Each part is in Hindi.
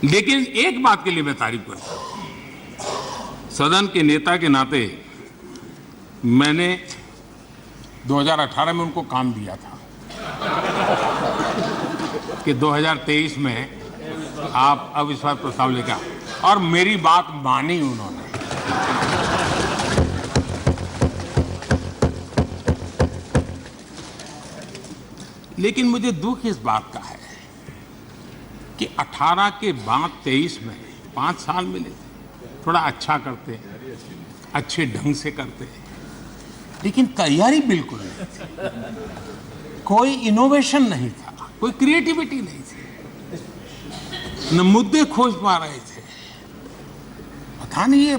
लेकिन एक बात के लिए मैं तारीफ करता हूं, सदन के नेता के नाते मैंने 2018 में उनको काम दिया था कि 2023 में आप अविश्वास प्रस्ताव लेकर, और मेरी बात मानी उन्होंने। लेकिन मुझे दुख इस बात का है कि 18 के बाद 23 में 5 साल मिले थे, थोड़ा अच्छा करते, अच्छे ढंग से करते, लेकिन तैयारी बिल्कुल नहीं थी, कोई इनोवेशन नहीं था, कोई क्रिएटिविटी नहीं थी, न मुद्दे खोज पा रहे थे। पता नहीं ये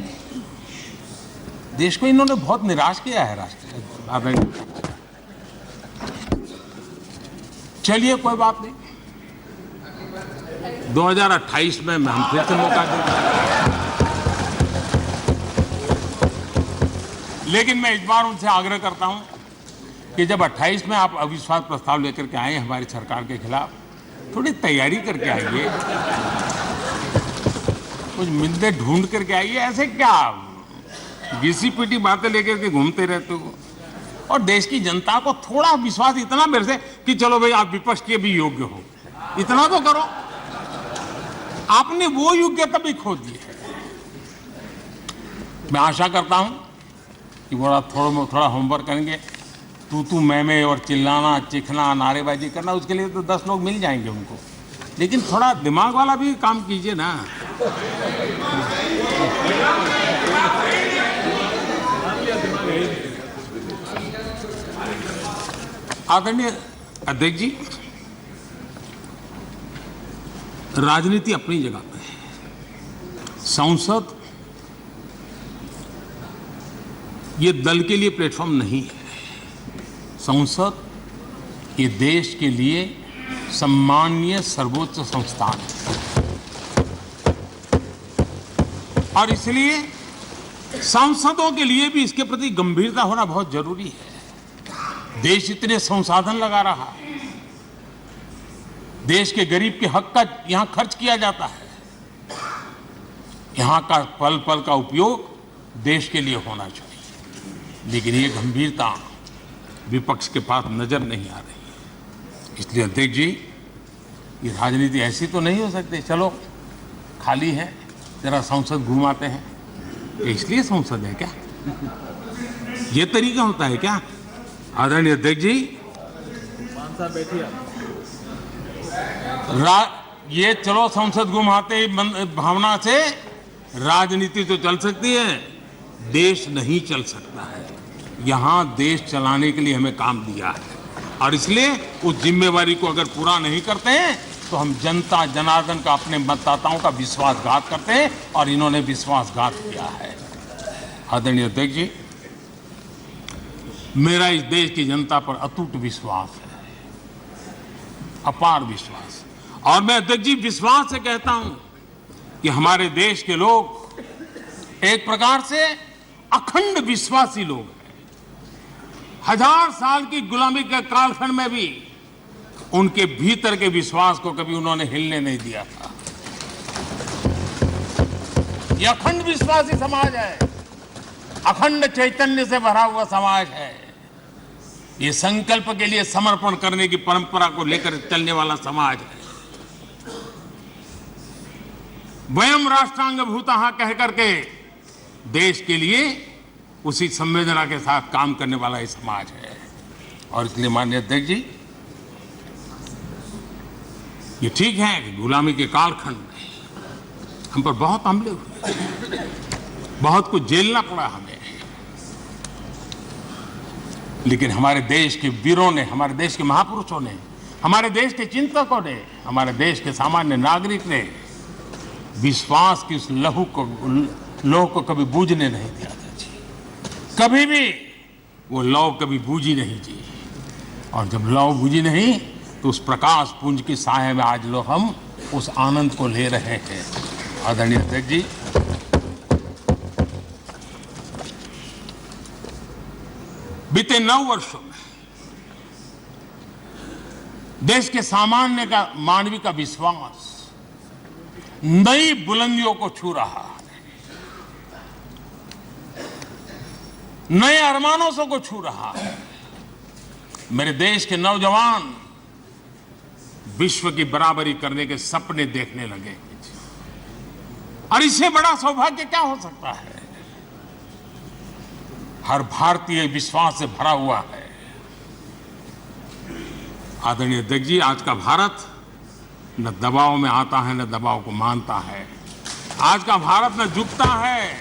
देश को इन्होंने बहुत निराश किया है राष्ट्र। चलिए कोई बात नहीं, 2028 में हम फिर से मौका देंगे। लेकिन मैं इस बार उनसे आग्रह करता हूं कि जब 28 में आप अविश्वास प्रस्ताव लेकर के आए हमारी सरकार के खिलाफ, थोड़ी तैयारी करके आइए, कुछ मुद्दे ढूंढ करके आइए। ऐसे क्या घिसी पिटी बातें लेकर के घूमते रहते हो? और देश की जनता को थोड़ा विश्वास इतना मेरे से कि चलो भाई आप विपक्ष के भी योग्य हो, इतना तो करो। आपने वो योग्यता भी खो दी है। मैं आशा करता हूं कि थोड़ा होमवर्क करेंगे। तू मैं और चिल्लाना, चिखना, नारेबाजी करना, उसके लिए तो 10 लोग मिल जाएंगे उनको, लेकिन थोड़ा दिमाग वाला भी काम कीजिए ना। आदरणीय अध्यक्ष जी, राजनीति अपनी जगह पे है। संसद ये दल के लिए प्लेटफॉर्म नहीं है। संसद ये देश के लिए सम्माननीय सर्वोच्च संस्थान है, और इसलिए सांसदों के लिए भी इसके प्रति गंभीरता होना बहुत जरूरी है। देश इतने संसाधन लगा रहा है, देश के गरीब के हक का यहां खर्च किया जाता है, यहां का पल पल का उपयोग देश के लिए होना चाहिए, लेकिन ये गंभीरता विपक्ष के पास नजर नहीं आ रही है। इसलिए अध्यक्ष जी, ये राजनीति ऐसी तो नहीं हो सकती, चलो खाली है जरा संसद घुमाते हैं, इसलिए संसद है क्या? ये तरीका होता है क्या? आदरणीय अध्यक्ष जी, ये चलो संसद घुमाते भावना से राजनीति तो चल सकती है, देश नहीं चल सकता है। यहां देश चलाने के लिए हमें काम दिया है, और इसलिए उस जिम्मेवारी को अगर पूरा नहीं करते हैं तो हम जनता जनार्दन का, अपने मतदाताओं का विश्वासघात करते हैं, और इन्होंने विश्वासघात किया है। आदरणीय अध्यक्ष जी, मेरा इस देश की जनता पर अटूट विश्वास है, अपार विश्वास। और मैं अध्यक्ष जी विश्वास से कहता हूं कि हमारे देश के लोग एक प्रकार से अखंड विश्वासी लोग हैं। 1000 साल की गुलामी के कालखंड में भी उनके भीतर के विश्वास को कभी उन्होंने हिलने नहीं दिया था। यह अखंड विश्वासी समाज है, अखंड चैतन्य से भरा हुआ समाज है। ये संकल्प के लिए समर्पण करने की परंपरा को लेकर चलने वाला समाज है। वयम राष्ट्रांग भूतः कह करके देश के लिए उसी संवेदना के साथ काम करने वाला ये समाज है। और इसलिए माननीय अध्यक्ष जी, ये ठीक है कि गुलामी के कालखंड में हम पर बहुत हमले हुए, बहुत कुछ झेलना पड़ा हमें, लेकिन हमारे देश के वीरों ने, हमारे देश के महापुरुषों ने, हमारे देश के चिंतकों ने, हमारे देश के सामान्य नागरिक ने विश्वास की उस लौ को कभी बूझने नहीं दिया था जी। कभी भी वो लौ कभी बूझी नहीं जी। और जब लौ बूझी नहीं तो उस प्रकाश पुंज की साए में आज लोग हम उस आनंद को ले रहे हैं। आदरणीय अध्यक्ष जी, बीते 9 वर्षों में देश के सामान्य का, मानवीय का विश्वास नई बुलंदियों को छू रहा है, नए अरमानों से को छू रहा है। मेरे देश के नौजवान विश्व की बराबरी करने के सपने देखने लगे और इससे बड़ा सौभाग्य क्या हो सकता है। हर भारतीय विश्वास से भरा हुआ है। आदरणीय अध्यक्ष जी, आज का भारत न दबाव में आता है न दबाव को मानता है। आज का भारत न झुकता है,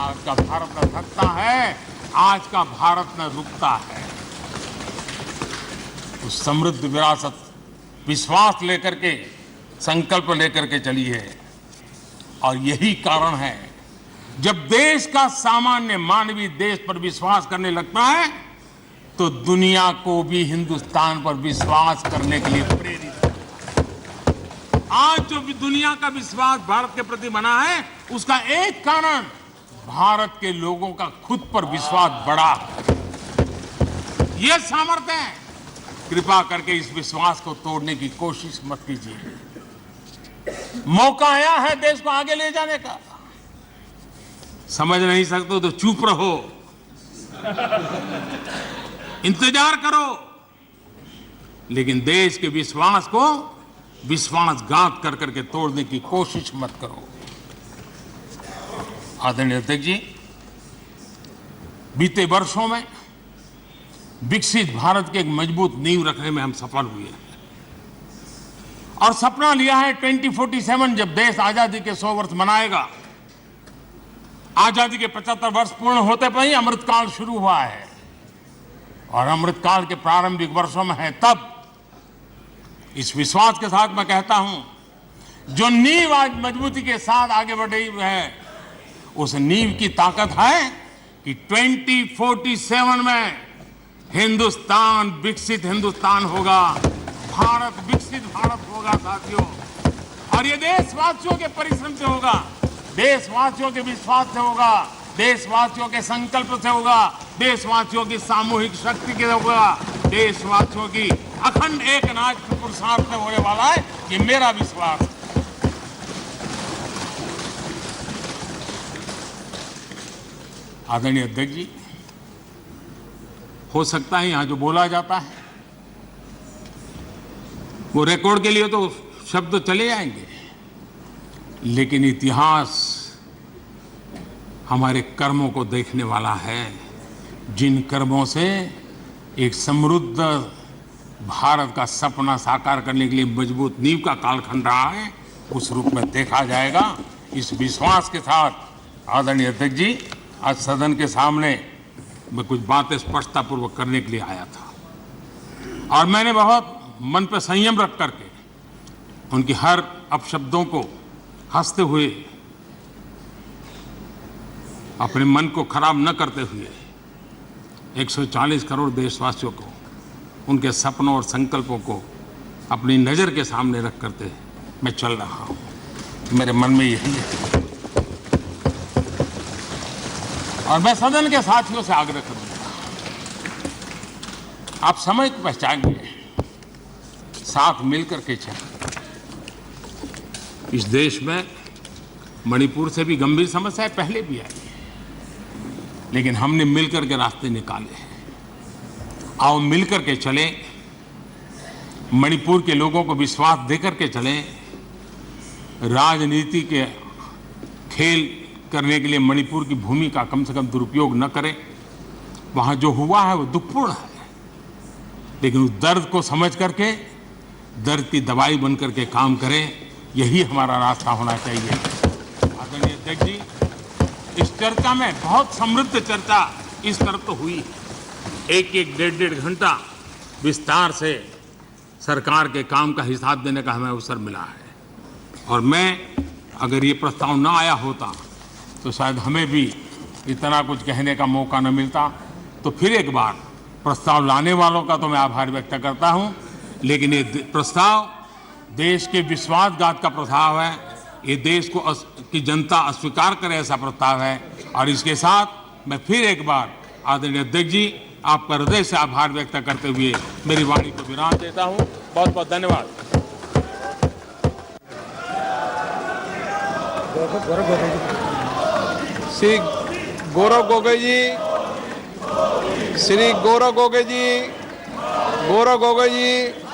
आज का भारत न थकता है, आज का भारत न रुकता है। उस समृद्ध विरासत विश्वास लेकर के, संकल्प लेकर के चली है। और यही कारण है जब देश का सामान्य मानवीय देश पर विश्वास करने लगता है तो दुनिया को भी हिंदुस्तान पर विश्वास करने के लिए प्रेरित करता है। आज जो भी दुनिया का विश्वास भारत के प्रति बना है उसका एक कारण भारत के लोगों का खुद पर विश्वास बढ़ा। यह सामर्थ्य है। कृपा करके इस विश्वास को तोड़ने की कोशिश मत कीजिए। मौका आया है देश को आगे ले जाने का। समझ नहीं सकते तो चुप रहो, इंतजार करो, लेकिन देश के विश्वास को विश्वासघात कर करके तोड़ने की कोशिश मत करो। आदरणीय अध्यक्ष जी, बीते वर्षों में विकसित भारत के एक मजबूत नींव रखने में हम सफल हुए हैं और सपना लिया है 2047 जब देश आजादी के 100 वर्ष मनाएगा। आजादी के 75 वर्ष पूर्ण होते पर ही अमृतकाल शुरू हुआ है और अमृतकाल के प्रारंभिक वर्षों में है। तब इस विश्वास के साथ मैं कहता हूं जो नींव आज मजबूती के साथ आगे बढ़ रही है उस नींव की ताकत है कि 2047 में हिंदुस्तान विकसित हिंदुस्तान होगा, भारत विकसित भारत होगा साथियों। और ये देशवासियों के परिश्रम से होगा, देशवासियों के विश्वास से होगा, देशवासियों के संकल्प से होगा, देशवासियों की सामूहिक शक्ति से होगा, देशवासियों की अखंड एकनाथ के पुरुषार्थ से होने वाला है। ये मेरा विश्वास है। आदरणीय अध्यक्ष जी, हो सकता है यहां जो बोला जाता है वो रिकॉर्ड के लिए तो शब्द चले जाएंगे, लेकिन इतिहास हमारे कर्मों को देखने वाला है। जिन कर्मों से एक समृद्ध भारत का सपना साकार करने के लिए मजबूत नींव का कालखंड रहा है, उस रूप में देखा जाएगा। इस विश्वास के साथ आदरणीय अध्यक्ष जी, आज सदन के सामने मैं कुछ बातें स्पष्टतापूर्वक करने के लिए आया था और मैंने बहुत मन पर संयम रख करके उनकी हर अपशब्दों को हंसते हुए, अपने मन को खराब न करते हुए 140 करोड़ देशवासियों को, उनके सपनों और संकल्पों को अपनी नज़र के सामने रख करके मैं चल रहा हूँ। मेरे मन में यही है और मैं सदन के साथियों से आग्रह करूंगा, आप समय को पहचानिए, साथ मिलकर के चलें। इस देश में मणिपुर से भी गंभीर समस्याएं पहले भी आई है, लेकिन हमने मिलकर के रास्ते निकाले हैं। आओ मिलकर के चलें, मणिपुर के लोगों को विश्वास देकर के चलें। राजनीति के खेल करने के लिए मणिपुर की भूमि का कम से कम दुरुपयोग न करें। वहाँ जो हुआ है वो दुखपूर्ण है, लेकिन उस दर्द को समझ करके दर्द की दवाई बन करके काम करें, यही हमारा रास्ता होना चाहिए। आदरणीय अध्यक्ष जी, इस चर्चा में बहुत समृद्ध चर्चा इस तरफ तो हुई है। एक डेढ़ घंटा विस्तार से सरकार के काम का हिसाब देने का हमें अवसर मिला है और मैं अगर ये प्रस्ताव न आया होता तो शायद हमें भी इतना कुछ कहने का मौका न मिलता। तो फिर एक बार प्रस्ताव लाने वालों का तो मैं आभार व्यक्त करता हूं, लेकिन ये प्रस्ताव देश के विश्वासघात का प्रस्ताव है। ये देश को की जनता अस्वीकार करे ऐसा प्रस्ताव है और इसके साथ मैं फिर एक बार आदरणीय अध्यक्ष जी, आपका हृदय से आभार व्यक्त करते हुए मेरी वाणी को विराम देता हूं। बहुत बहुत धन्यवाद। श्री गौरव गोगोई जी, श्री गौरव गोगोई जी, गौरव गोगोई जी।